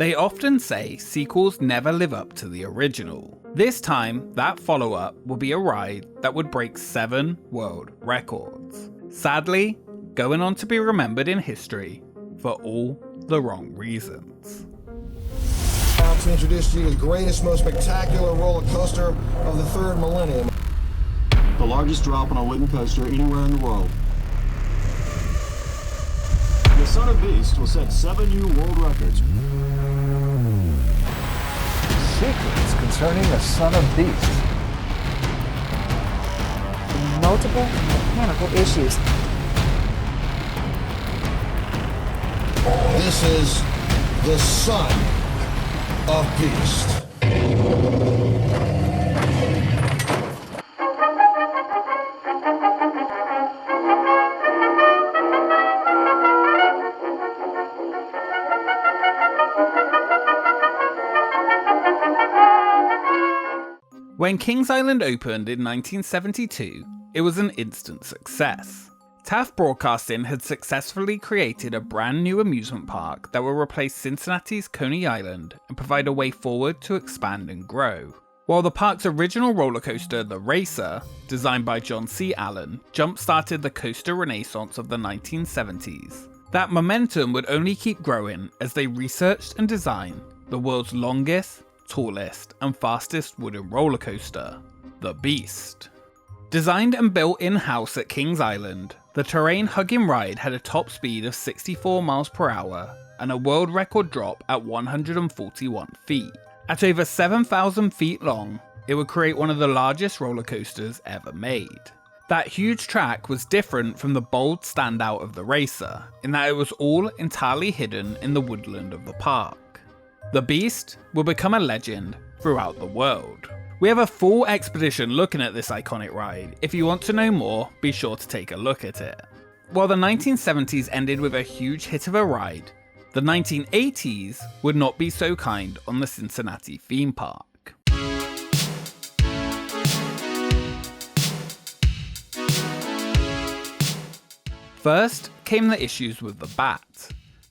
They often say sequels never live up to the original. This time, that follow-up will be a ride that would break 7 world records. Sadly, going on to be remembered in history for all the wrong reasons. Proud to introduce to you the greatest, most spectacular roller coaster of the 3rd millennium. The largest drop on a wooden coaster anywhere in the world. The Son of Beast will set 7 new world records. Secrets concerning the Son of Beast. Multiple mechanical issues. This is the Son of Beast. When Kings Island opened in 1972, it was an instant success. Taft Broadcasting had successfully created a brand new amusement park that will replace Cincinnati's Coney Island and provide a way forward to expand and grow. While the park's original roller coaster, the Racer, designed by John C. Allen, jump-started the coaster renaissance of the 1970s, that momentum would only keep growing as they researched and designed the world's longest, tallest, and fastest wooden roller coaster, the Beast. Designed and built in-house at Kings Island, the terrain-hugging ride had a top speed of 64 miles per hour and a world record drop at 141 feet. At over 7,000 feet long, it would create one of the largest roller coasters ever made. That huge track was different from the bold standout of the Racer, in that it was all entirely hidden in the woodland of the park. The Beast will become a legend throughout the world. We have a full expedition looking at this iconic ride. If you want to know more, be sure to take a look at it. While the 1970s ended with a huge hit of a ride, the 1980s would not be so kind on the Cincinnati theme park. First came the issues with the Bat,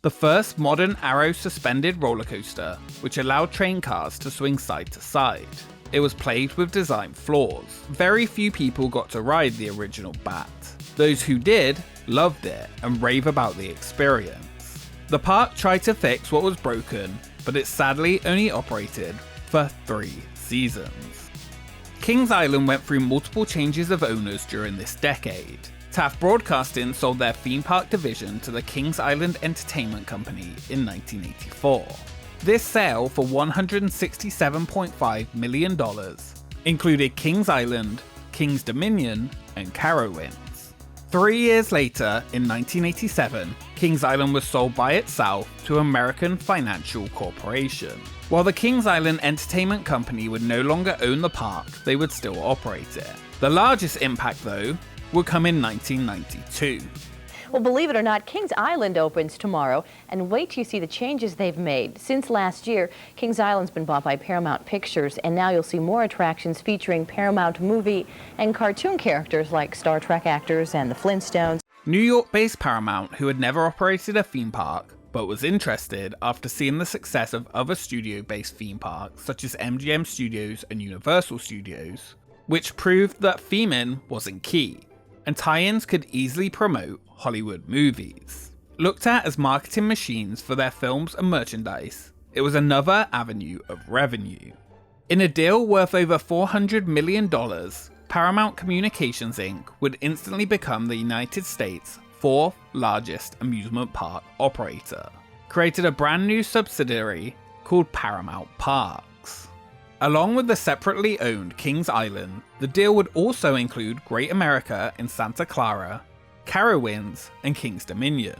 the first modern arrow-suspended roller coaster which allowed train cars to swing side to side. It was plagued with design flaws. Very few people got to ride the original Bat. Those who did loved it and rave about the experience. The park tried to fix what was broken, but it sadly only operated for 3 seasons. Kings Island went through multiple changes of owners during this decade. Taft Broadcasting sold their theme park division to the Kings Island Entertainment Company in 1984. This sale for $167.5 million included Kings Island, Kings Dominion, and Carowinds. 3 years later, in 1987, Kings Island was sold by itself to American Financial Corporation. While the Kings Island Entertainment Company would no longer own the park, they would still operate it. The largest impact, though, would come in 1992. Well, believe it or not, Kings Island opens tomorrow, and wait till you see the changes they've made. Since last year, Kings Island's been bought by Paramount Pictures, and now you'll see more attractions featuring Paramount movie and cartoon characters like Star Trek actors and the Flintstones. New York-based Paramount, who had never operated a theme park, but was interested after seeing the success of other studio-based theme parks such as MGM Studios and Universal Studios, which proved that theming wasn't key, and tie-ins could easily promote Hollywood movies. Looked at as marketing machines for their films and merchandise, it was another avenue of revenue. In a deal worth over $400 million, Paramount Communications Inc. would instantly become the United States' 4th largest amusement park operator, created a brand new subsidiary called Paramount Parks. Along with the separately owned Kings Island, the deal would also include Great America in Santa Clara, Carowinds, and Kings Dominion,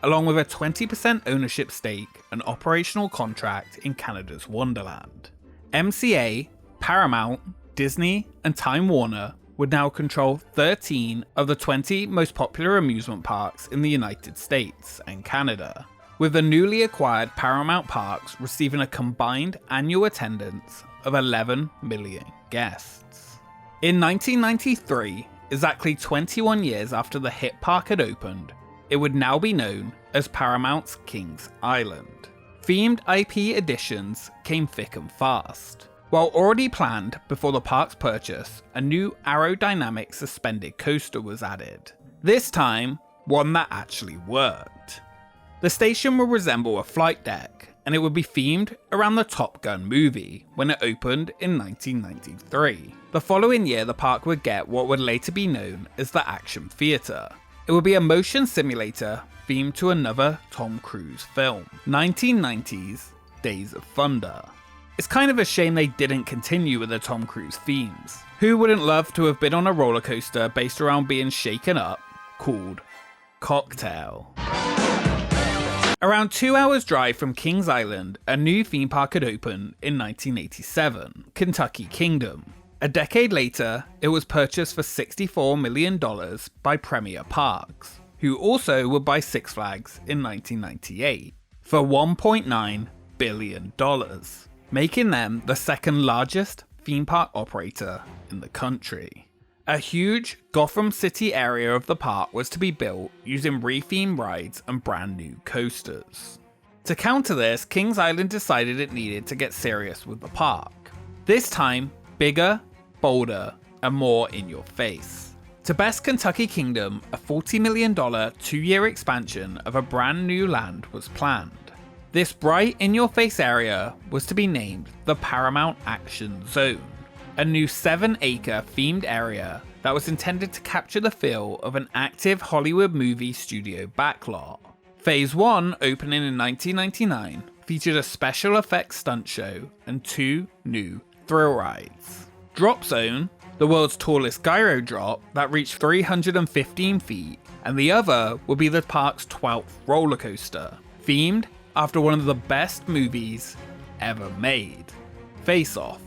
along with a 20% ownership stake and operational contract in Canada's Wonderland. MCA, Paramount, Disney, and Time Warner would now control 13 of the 20 most popular amusement parks in the United States and Canada, with the newly acquired Paramount Parks receiving a combined annual attendance of 11 million guests. In 1993, exactly 21 years after the hit park had opened, it would now be known as Paramount's Kings Island. themed IP additions came thick and fast. While already planned before the park's purchase, a new aerodynamic suspended coaster was added. This time, one that actually worked. The station will resemble a flight deck, and it would be themed around the Top Gun movie when it opened in 1993. The following year, the park would get what would later be known as the Action Theatre. It would be a motion simulator themed to another Tom Cruise film, 1990's Days of Thunder. It's kind of a shame they didn't continue with the Tom Cruise themes. Who wouldn't love to have been on a roller coaster based around being shaken up, called Cocktail? Around 2 hours drive from Kings Island, a new theme park had opened in 1987, Kentucky Kingdom. A decade later, it was purchased for $64 million by Paramount Parks, who also would buy Six Flags in 1998 for $1.9 billion, making them the second largest theme park operator in the country. A huge Gotham City area of the park was to be built using rethemed rides and brand new coasters. To counter this, Kings Island decided it needed to get serious with the park. This time, bigger, bolder, and more in your face. To best Kentucky Kingdom, a $40 million 2-year expansion of a brand new land was planned. This bright in-your-face area was to be named the Paramount Action Zone, a new 7-acre themed area that was intended to capture the feel of an active Hollywood movie studio backlot. Phase 1, opening in 1999, featured a special effects stunt show and 2 new thrill rides. Drop Zone, the world's tallest gyro drop that reached 315 feet, and the other would be the park's 12th roller coaster, themed after one of the best movies ever made, Face Off.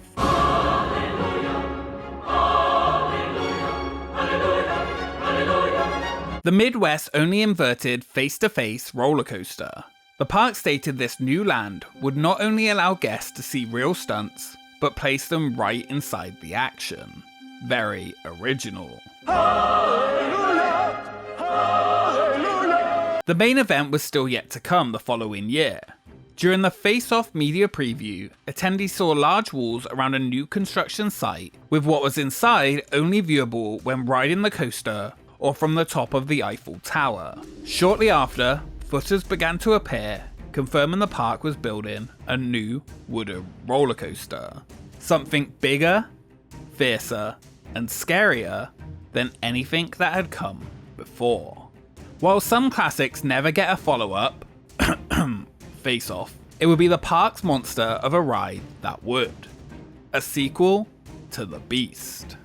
The Midwest only inverted face-to-face roller coaster. The park stated this new land would not only allow guests to see real stunts, but place them right inside the action. Very original. Hallelujah! Hallelujah! The main event was still yet to come the following year. During the Face-Off media preview, attendees saw large walls around a new construction site, with what was inside only viewable when riding the coaster or from the top of the Eiffel Tower. Shortly after, footers began to appear, confirming the park was building a new wooden roller coaster. Something bigger, fiercer, and scarier than anything that had come before. While some classics never get a follow-up, Face Off, it would be the park's monster of a ride that would. A sequel to The Beast.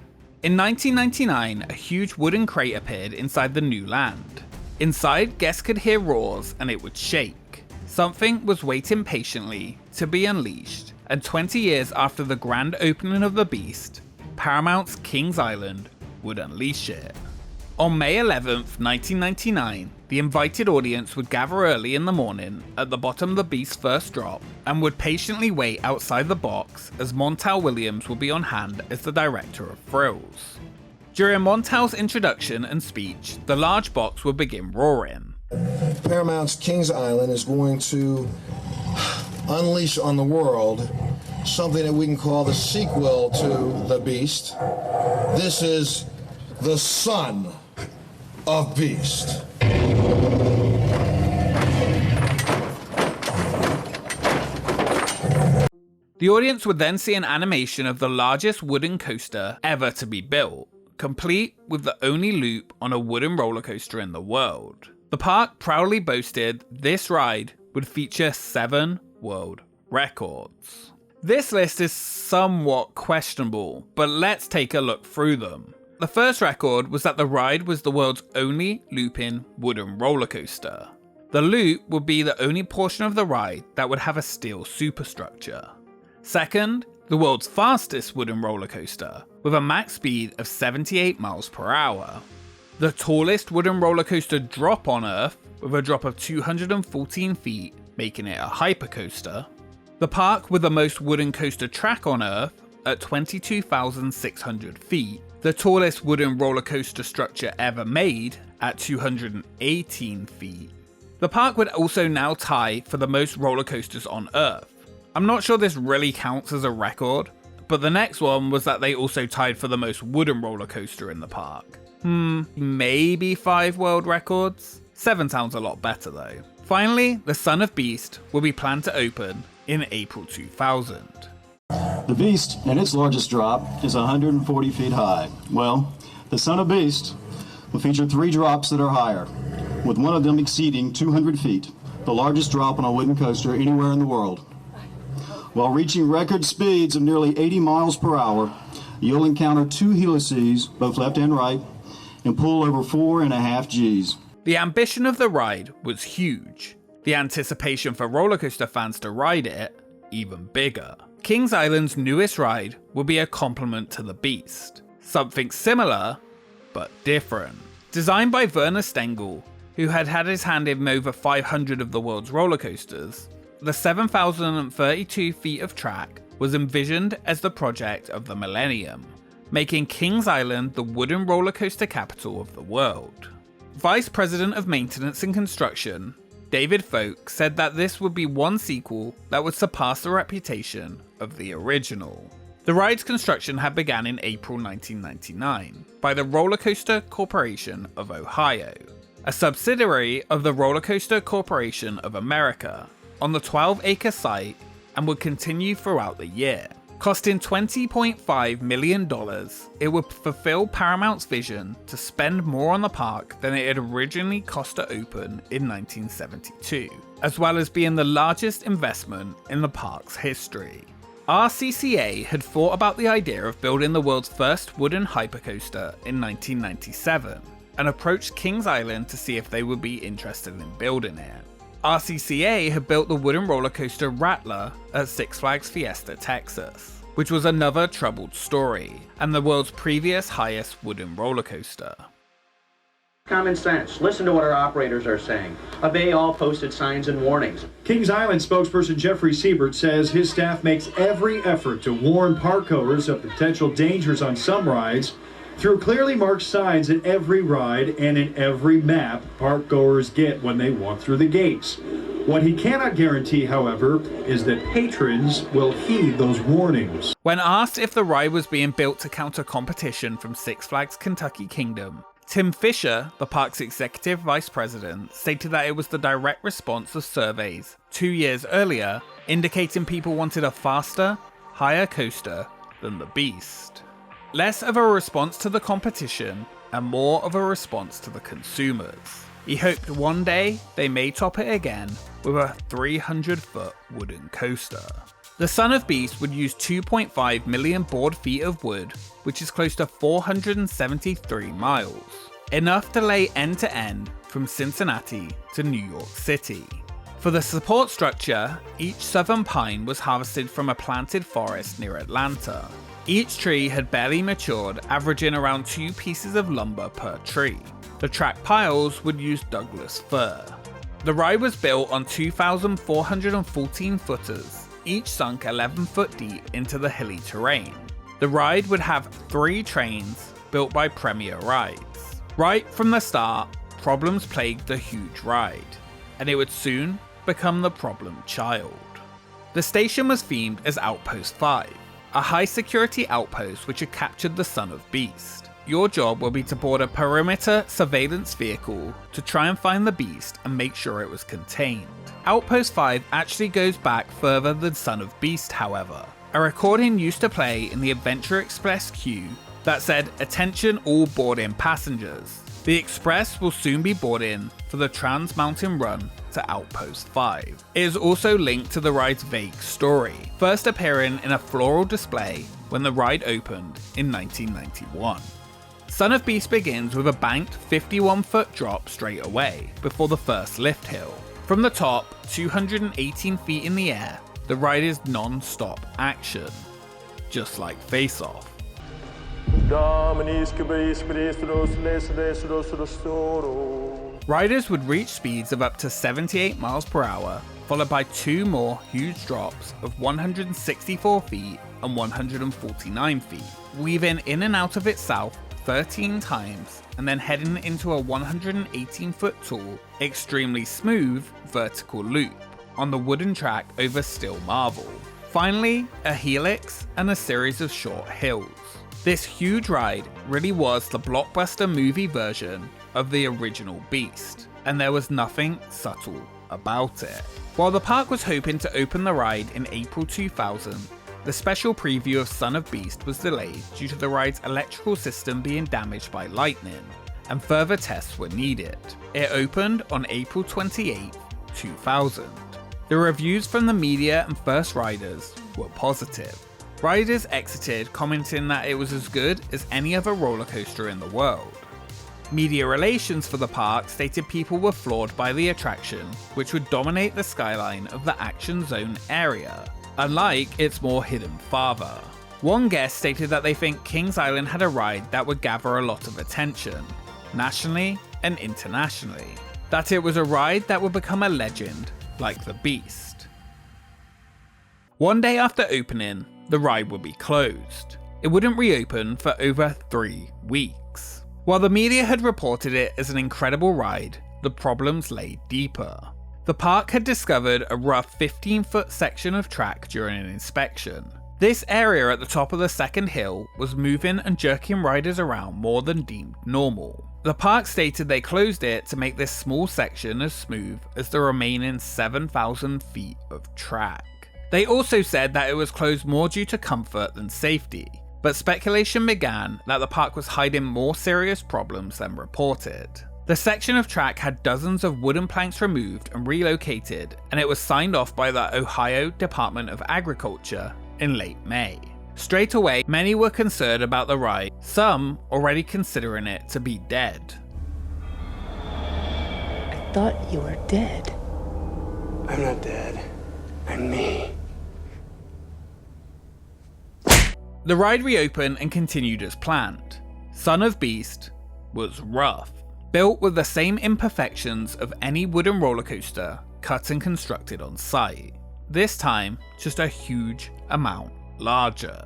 In 1999, a huge wooden crate appeared inside the new land. Inside, guests could hear roars and it would shake. Something was waiting patiently to be unleashed, and 20 years after the grand opening of The Beast, Paramount's Kings Island would unleash it. On May 11th, 1999, the invited audience would gather early in the morning at the bottom of the Beast's first drop and would patiently wait outside the box as Montel Williams would be on hand as the director of thrills. During Montel's introduction and speech, the large box would begin roaring. Paramount's Kings Island is going to unleash on the world something that we can call the sequel to The Beast. This is the son of Beast. The audience would then see an animation of the largest wooden coaster ever to be built, complete with the only loop on a wooden roller coaster in the world. The park proudly boasted this ride would feature 7 world records. This list is somewhat questionable, but let's take a look through them. The first record was that the ride was the world's only looping wooden roller coaster. The loop would be the only portion of the ride that would have a steel superstructure. Second, the world's fastest wooden roller coaster, with a max speed of 78 miles per hour. The tallest wooden roller coaster drop on Earth, with a drop of 214 feet, making it a hypercoaster. The park with the most wooden coaster track on Earth, at 22,600 feet. The tallest wooden roller coaster structure ever made, at 218 feet. The park would also now tie for the most roller coasters on Earth. I'm not sure this really counts as a record, but the next one was that they also tied for the most wooden roller coaster in the park. Maybe 5 world records? 7 sounds a lot better though. Finally, the Son of Beast will be planned to open in April 2000. The Beast and its largest drop is 140 feet high. Well, the Son of Beast will feature 3 drops that are higher, with one of them exceeding 200 feet, the largest drop on a wooden coaster anywhere in the world. While reaching record speeds of nearly 80 miles per hour, you'll encounter 2 helices, both left and right, and pull over 4.5 Gs. The ambition of the ride was huge. The anticipation for roller coaster fans to ride it, even bigger. Kings Island's newest ride will be a complement to the Beast. Something similar, but different. Designed by Werner Stengel, who had had his hand in over 500 of the world's roller coasters, the 7,032 feet of track was envisioned as the project of the millennium, making Kings Island the wooden roller coaster capital of the world. Vice President of Maintenance and Construction, David Folk, said that this would be one sequel that would surpass the reputation of the original. The ride's construction had begun in April 1999 by the Rollercoaster Corporation of Ohio, a subsidiary of the Rollercoaster Corporation of America, on the 12-acre site, and would continue throughout the year. Costing $20.5 million, it would fulfill Paramount's vision to spend more on the park than it had originally cost to open in 1972, as well as being the largest investment in the park's history. RCCA had thought about the idea of building the world's first wooden hypercoaster in 1997, and approached Kings Island to see if they would be interested in building it. RCCA had built the wooden roller coaster Rattler at Six Flags Fiesta, Texas, which was another troubled story, and the world's previous highest wooden roller coaster. Common sense. Listen to what our operators are saying. Obey all posted signs and warnings. Kings Island spokesperson Jeffrey Siebert says his staff makes every effort to warn parkgoers of potential dangers on some rides through clearly marked signs at every ride and in every map parkgoers get when they walk through the gates. What he cannot guarantee, however, is that patrons will heed those warnings. When asked if the ride was being built to counter competition from Six Flags Kentucky Kingdom, Tim Fisher, the park's executive vice president, stated that it was the direct response of surveys 2 years earlier indicating people wanted a faster, higher coaster than the Beast. Less of a response to the competition and more of a response to the consumers. He hoped one day they may top it again with a 300-foot wooden coaster. The Son of Beast would use 2.5 million board feet of wood, which is close to 473 miles. Enough to lay end to end from Cincinnati to New York City. For the support structure, each southern pine was harvested from a planted forest near Atlanta. Each tree had barely matured, averaging around 2 pieces of lumber per tree. The track piles would use Douglas fir. The ride was built on 2,414 footers, each sunk 11 foot deep into the hilly terrain. The ride would have 3 trains built by Premier Rides. Right from the start, problems plagued the huge ride, and it would soon become the problem child. The station was themed as Outpost 5, a high-security outpost which had captured the Son of Beast. Your job will be to board a perimeter surveillance vehicle to try and find the Beast and make sure it was contained. Outpost 5 actually goes back further than Son of Beast, however. A recording used to play in the Adventure Express queue that said, "Attention all board-in passengers. The Express will soon be boarding for the Trans-Mountain Run to Outpost 5. It is also linked to the ride's vague story, first appearing in a floral display when the ride opened in 1991. Son of Beast begins with a banked 51-foot drop straight away before the first lift hill. From the top, 218 feet in the air, the ride is non-stop action, just like Face Off. Riders would reach speeds of up to 78 miles per hour, followed by 2 more huge drops of 164 feet and 149 feet, weaving in and out of itself 13 times and then heading into a 118-foot tall, extremely smooth vertical loop on the wooden track over still marble. Finally, a helix and a series of short hills. This huge ride really was the blockbuster movie version of the original Beast, and there was nothing subtle about it. While the park was hoping to open the ride in April 2000, the special preview of Son of Beast was delayed due to the ride's electrical system being damaged by lightning, and further tests were needed. It opened on April 28, 2000. The reviews from the media and first riders were positive. Riders exited commenting that it was as good as any other roller coaster in the world. Media relations for the park stated people were floored by the attraction, which would dominate the skyline of the Action Zone area, unlike its more hidden father. One guest stated that they think Kings Island had a ride that would gather a lot of attention, nationally and internationally. That it was a ride that would become a legend, like the Beast. One day after opening, the ride would be closed. It wouldn't reopen for over 3 weeks. While the media had reported it as an incredible ride, the problems lay deeper. The park had discovered a rough 15-foot section of track during an inspection. This area at the top of the second hill was moving and jerking riders around more than deemed normal. The park stated they closed it to make this small section as smooth as the remaining 7,000 feet of track. They also said that it was closed more due to comfort than safety, but speculation began that the park was hiding more serious problems than reported. The section of track had dozens of wooden planks removed and relocated, and it was signed off by the Ohio Department of Agriculture in late May. Straight away, many were concerned about the ride, some already considering it to be dead. I thought you were dead. I'm not dead. I'm me. The ride reopened and continued as planned. Son of Beast was rough, built with the same imperfections of any wooden roller coaster, cut and constructed on site. This time, just a huge amount larger.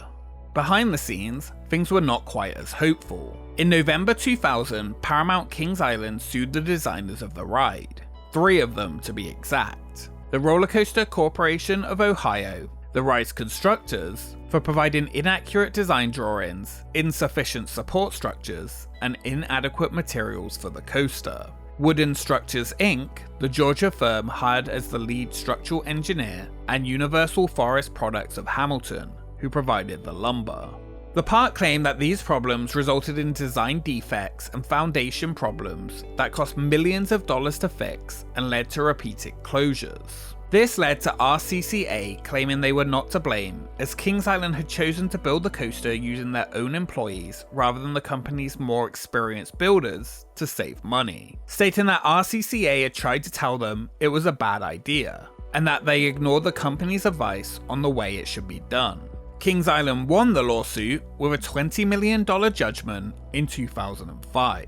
Behind the scenes, things were not quite as hopeful. In November 2000, Paramount Kings Island sued the designers of the ride, 3 of them to be exact. The Rollercoaster Corporation of Ohio, the ride's constructors, for providing inaccurate design drawings, insufficient support structures, and inadequate materials for the coaster. Wooden Structures Inc., the Georgia firm hired as the lead structural engineer, and Universal Forest Products of Hamilton, who provided the lumber. The park claimed that these problems resulted in design defects and foundation problems that cost millions of dollars to fix and led to repeated closures. This led to RCCA claiming they were not to blame, as Kings Island had chosen to build the coaster using their own employees rather than the company's more experienced builders to save money, stating that RCCA had tried to tell them it was a bad idea, and that they ignored the company's advice on the way it should be done. Kings Island won the lawsuit with a $20 million judgment in 2005.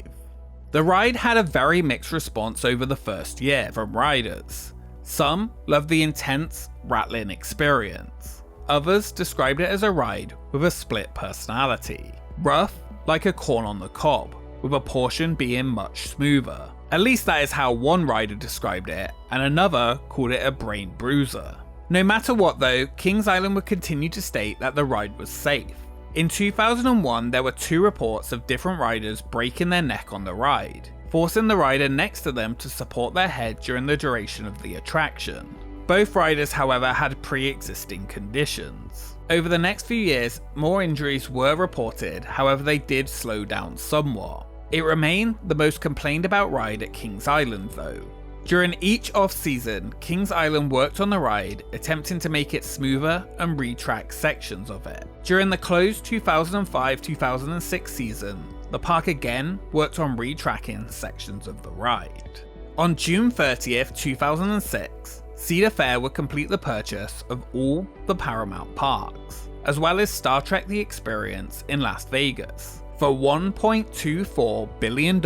The ride had a very mixed response over the first year from riders. Some loved the intense, rattling experience. Others described it as a ride with a split personality. Rough, like a corn on the cob, with a portion being much smoother. At least that is how one rider described it, and another called it a brain bruiser. No matter what though, Kings Island would continue to state that the ride was safe. In 2001, there were 2 reports of different riders breaking their neck on the ride, forcing the rider next to them to support their head during the duration of the attraction. Both riders, however, had pre-existing conditions. Over the next few years, more injuries were reported, however they did slow down somewhat. It remained the most complained about ride at Kings Island though. During each off-season, Kings Island worked on the ride, attempting to make it smoother and retrack sections of it. During the closed 2005-2006 season, the park again worked on retracking sections of the ride. On June 30th, 2006, Cedar Fair would complete the purchase of all the Paramount Parks, as well as Star Trek The Experience in Las Vegas, for $1.24 billion,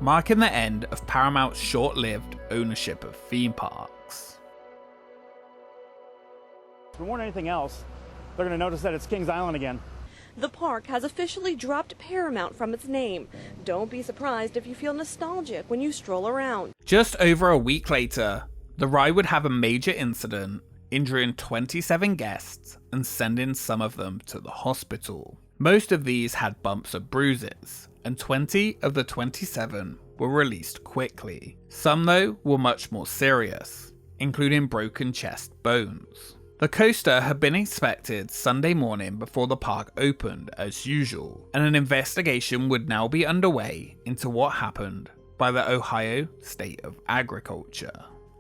marking the end of Paramount's short-lived ownership of theme parks. If more than anything else, they're going to notice that it's Kings Island again. The park has officially dropped Paramount from its name. Don't be surprised if you feel nostalgic when you stroll around. Just over a week later, the ride would have a major incident, injuring 27 guests and sending some of them to the hospital. Most of these had bumps and bruises, and 20 of the 27 were released quickly. Some, though, were much more serious, including broken chest bones. The coaster had been inspected Sunday morning before the park opened as usual, and an investigation would now be underway into what happened by the Ohio State of Agriculture.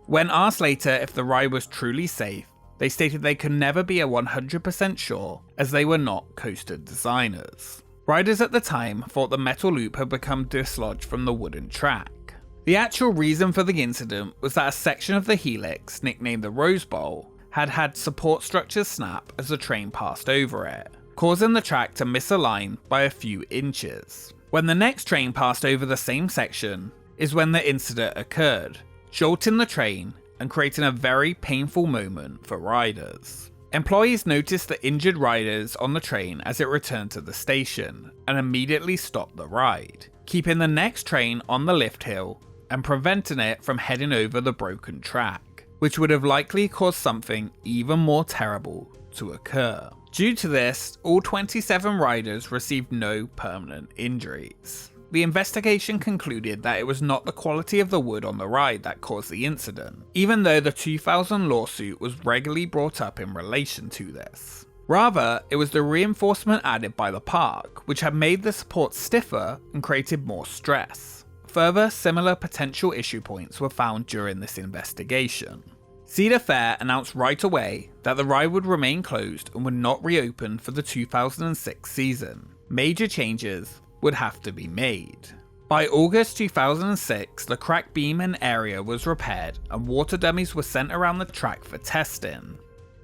When asked later if the ride was truly safe, they stated they could never be 100% sure as they were not coaster designers. Riders at the time thought the metal loop had become dislodged from the wooden track. The actual reason for the incident was that a section of the helix, nicknamed the Rose Bowl, had support structures snap as the train passed over it, causing the track to misalign by a few inches. When the next train passed over the same section is when the incident occurred, jolting the train and creating a very painful moment for riders. Employees noticed the injured riders on the train as it returned to the station and immediately stopped the ride, keeping the next train on the lift hill and preventing it from heading over the broken track, which would have likely caused something even more terrible to occur. Due to this, all 27 riders received no permanent injuries. The investigation concluded that it was not the quality of the wood on the ride that caused the incident, even though the 2000 lawsuit was regularly brought up in relation to this. Rather, it was the reinforcement added by the park, which had made the support stiffer and created more stress. Further similar potential issue points were found during this investigation. Cedar Fair announced right away that the ride would remain closed and would not reopen for the 2006 season. Major changes would have to be made. By August 2006, the cracked beam and area was repaired and water dummies were sent around the track for testing.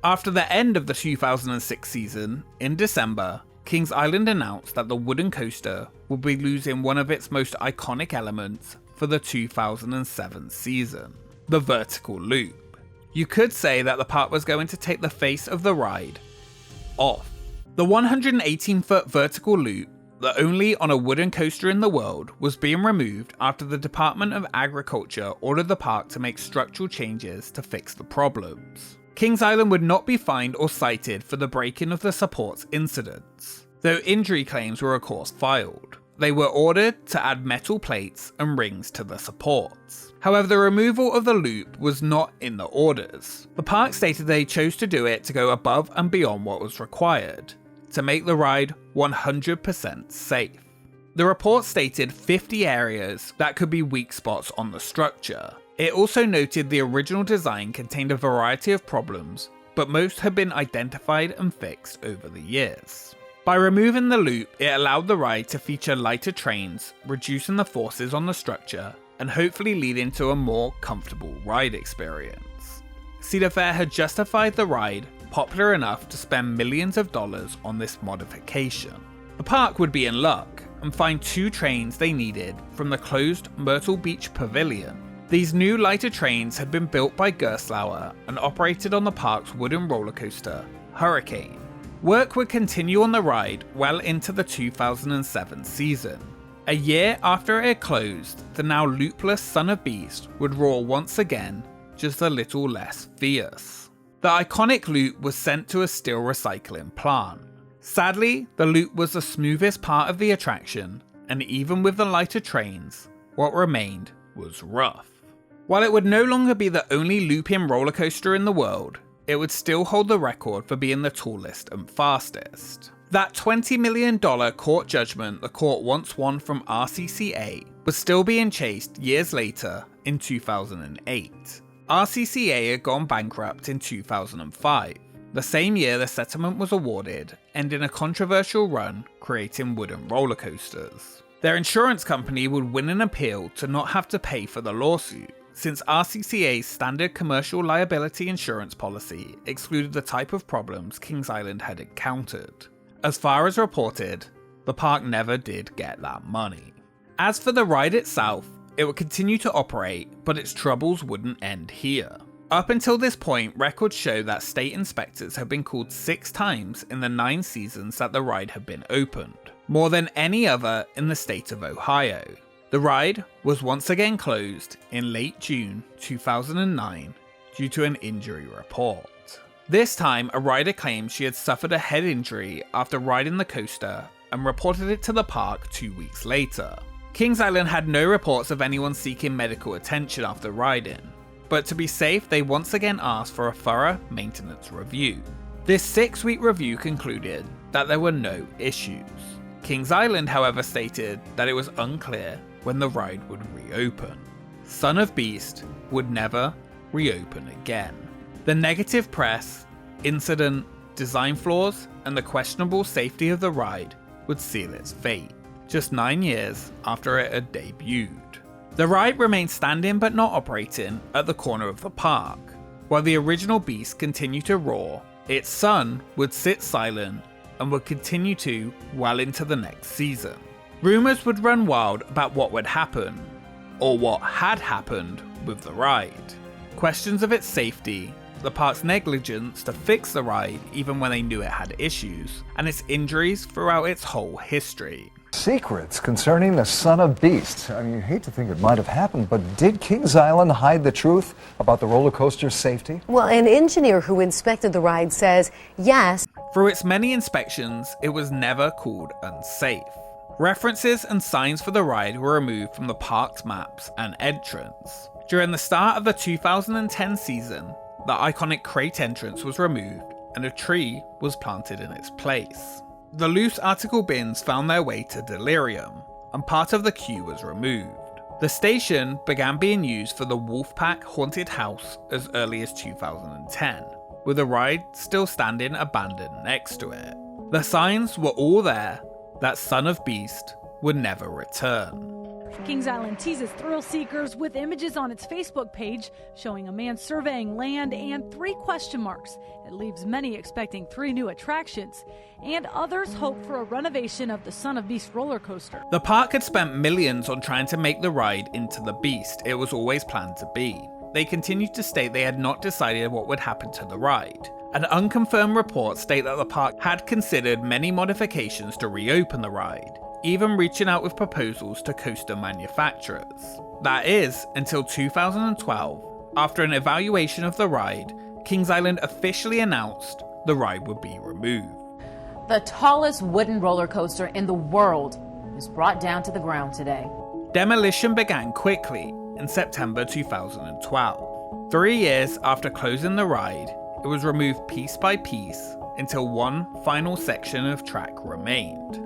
After the end of the 2006 season, in December, Kings Island announced that the wooden coaster would be losing one of its most iconic elements for the 2007 season, the vertical loop. You could say that the park was going to take the face of the ride off. The 118-foot vertical loop, the only on a wooden coaster in the world, was being removed after the Department of Agriculture ordered the park to make structural changes to fix the problems. Kings Island would not be fined or cited for the breaking of the supports incidents, though injury claims were of course filed. They were ordered to add metal plates and rings to the supports. However, the removal of the loop was not in the orders. The park stated they chose to do it to go above and beyond what was required, to make the ride 100% safe. The report stated 50 areas that could be weak spots on the structure. It also noted the original design contained a variety of problems, but most had been identified and fixed over the years. By removing the loop, it allowed the ride to feature lighter trains, reducing the forces on the structure, and hopefully leading to a more comfortable ride experience. Cedar Fair had justified the ride popular enough to spend millions of dollars on this modification. The park would be in luck and find 2 trains they needed from the closed Myrtle Beach Pavilion. These new lighter trains had been built by Gerstlauer and operated on the park's wooden roller coaster, Hurricane. Work would continue on the ride well into the 2007 season. A year after it had closed, the now loopless Son of Beast would roar once again, just a little less fierce. The iconic loop was sent to a steel recycling plant. Sadly, the loop was the smoothest part of the attraction, and even with the lighter trains, what remained was rough. While it would no longer be the only looping roller coaster in the world, it would still hold the record for being the tallest and fastest. That $20 million court judgment the court once won from RCCA was still being chased years later in 2008. RCCA had gone bankrupt in 2005, the same year the settlement was awarded, ending a controversial run creating wooden roller coasters. Their insurance company would win an appeal to not have to pay for the lawsuit, since RCCA's standard commercial liability insurance policy excluded the type of problems Kings Island had encountered. As far as reported, the park never did get that money. As for the ride itself, it would continue to operate, but its troubles wouldn't end here. Up until this point, records show that state inspectors have been called 6 times in the 9 seasons that the ride had been opened, more than any other in the state of Ohio. The ride was once again closed in late June 2009 due to an injury report. This time, a rider claimed she had suffered a head injury after riding the coaster and reported it to the park 2 weeks later. Kings Island had no reports of anyone seeking medical attention after riding, but to be safe, they once again asked for a thorough maintenance review. This 6-week review concluded that there were no issues. Kings Island, however, stated that it was unclear when the ride would reopen. Son of Beast would never reopen again. The negative press, Inccident, design flaws, and the questionable safety of the ride would seal its fate, just 9 years after it had debuted. The ride remained standing but not operating at the corner of the park. While the original Beast continued to roar, its son would sit silent and would continue to well into the next season. Rumours would run wild about what would happen, or what had happened with the ride. Questions of its safety, the park's negligence to fix the ride even when they knew it had issues, and its injuries throughout its whole history. Secrets concerning the Son of Beast. I mean, you hate to think it might have happened, but did Kings Island hide the truth about the roller coaster's safety? Well, an engineer who inspected the ride says yes. Through its many inspections, it was never called unsafe. References and signs for the ride were removed from the park's maps and entrance. During the start of the 2010 season, the iconic crate entrance was removed and a tree was planted in its place. The loose article bins found their way to Delirium, and part of the queue was removed. The station began being used for the Wolfpack Haunted House as early as 2010, with the ride still standing abandoned next to it. The signs were all there that Son of Beast would never return. Kings Island teases thrill seekers with images on its Facebook page showing a man surveying land and 3 question marks. It leaves many expecting 3 new attractions, and others hope for a renovation of the Son of Beast roller coaster. The park had spent millions on trying to make the ride into the Beast it was always planned to be. They continued to state they had not decided what would happen to the ride. An unconfirmed report states that the park had considered many modifications to reopen the ride, even reaching out with proposals to coaster manufacturers. That is, until 2012, after an evaluation of the ride, Kings Island officially announced the ride would be removed. The tallest wooden roller coaster in the world is brought down to the ground today. Demolition began quickly in September 2012. 3 years after closing the ride, it was removed piece by piece until one final section of track remained.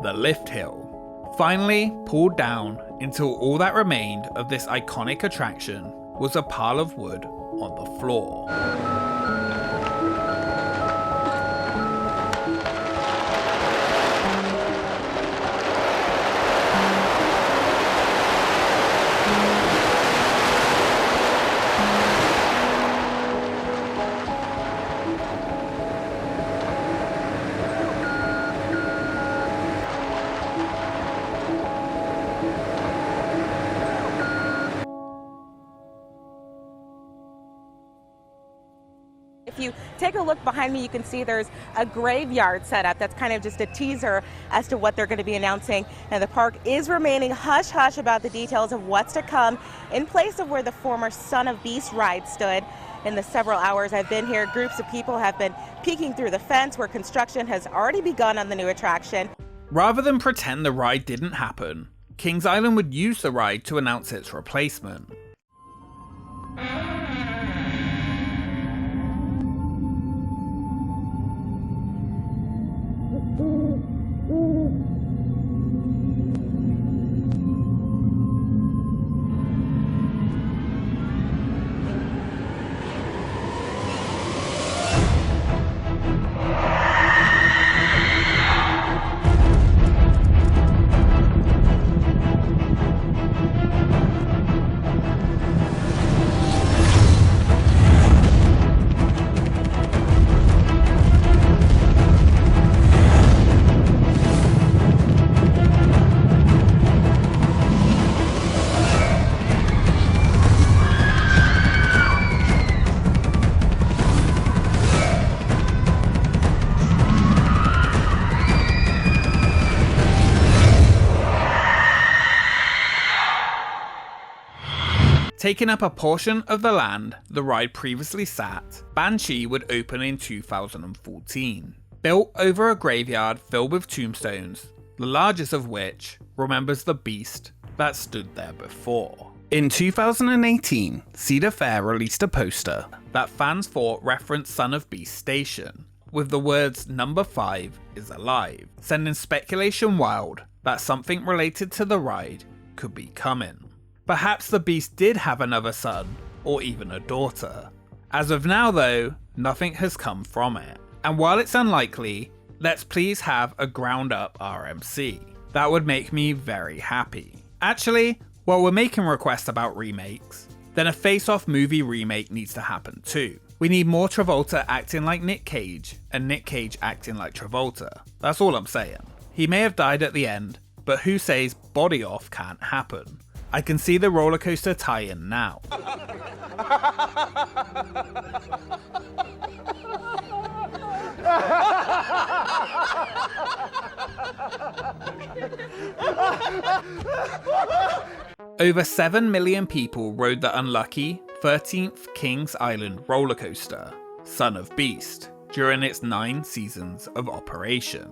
The lift hill, finally pulled down until all that remained of this iconic attraction was a pile of wood on the floor. If you take a look behind me, you can see there's a graveyard set up. That's kind of just a teaser as to what they're going to be announcing. And the park is remaining hush-hush about the details of what's to come in place of where the former Son of Beast ride stood. In the several hours I've been here, groups of people have been peeking through the fence where construction has already begun on the new attraction. Rather than pretend the ride didn't happen, Kings Island would use the ride to announce its replacement. Taking up a portion of the land the ride previously sat, Banshee would open in 2014. Built over a graveyard filled with tombstones, the largest of which remembers the beast that stood there before. In 2018, Cedar Fair released a poster that fans thought referenced Son of Beast Station, with the words "Number 5 is alive," sending speculation wild that something related to the ride could be coming. Perhaps the beast did have another son, or even a daughter. As of now though, nothing has come from it. And while it's unlikely, let's please have a ground up RMC. That would make me very happy. Actually, while we're making requests about remakes, then a Face-Off movie remake needs to happen too. We need more Travolta acting like Nick Cage, and Nick Cage acting like Travolta. That's all I'm saying. He may have died at the end, but who says body off can't happen? I can see the Rollercoaster tie-in now. Over 7 million people rode the unlucky 13th Kings Island roller coaster, Son of Beast, during its 9 seasons of operation.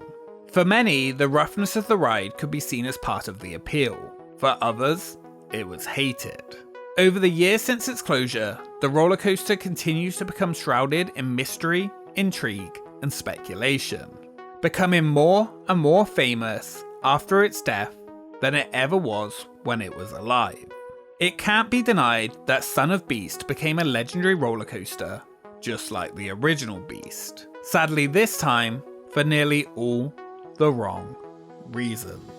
For many, the roughness of the ride could be seen as part of the appeal. For others, it was hated. Over the years since its closure, the roller coaster continues to become shrouded in mystery, intrigue, and speculation, becoming more and more famous after its death than it ever was when it was alive. It can't be denied that Son of Beast became a legendary roller coaster, just like the original Beast. Sadly this time, for nearly all the wrong reasons.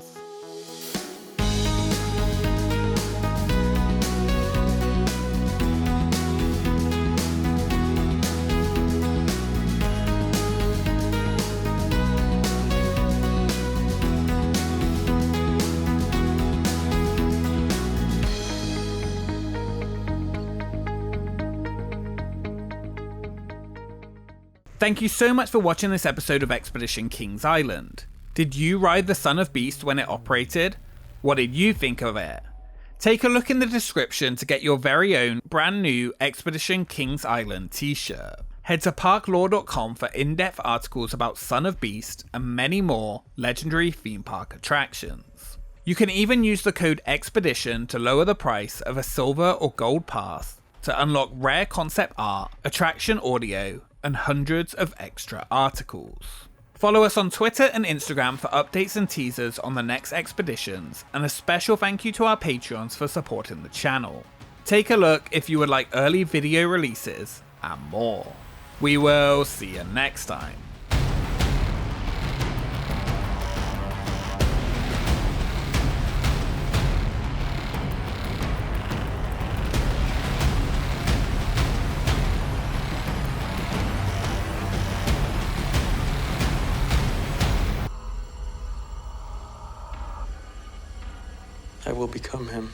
Thank you so much for watching this episode of Expedition Kings Island. Did you ride the Son of Beast when it operated? What did you think of it? Take a look in the description to get your very own brand new Expedition Kings Island t-shirt. Head to parklore.com for in-depth articles about Son of Beast and many more legendary theme park attractions. You can even use the code EXPEDITION to lower the price of a silver or gold pass to unlock rare concept art, attraction audio, and hundreds of extra articles. Follow us on Twitter and Instagram for updates and teasers on the next expeditions, and a special thank you to our Patreons for supporting the channel. Take a look if you would like early video releases and more. We will see you next time. I will become him.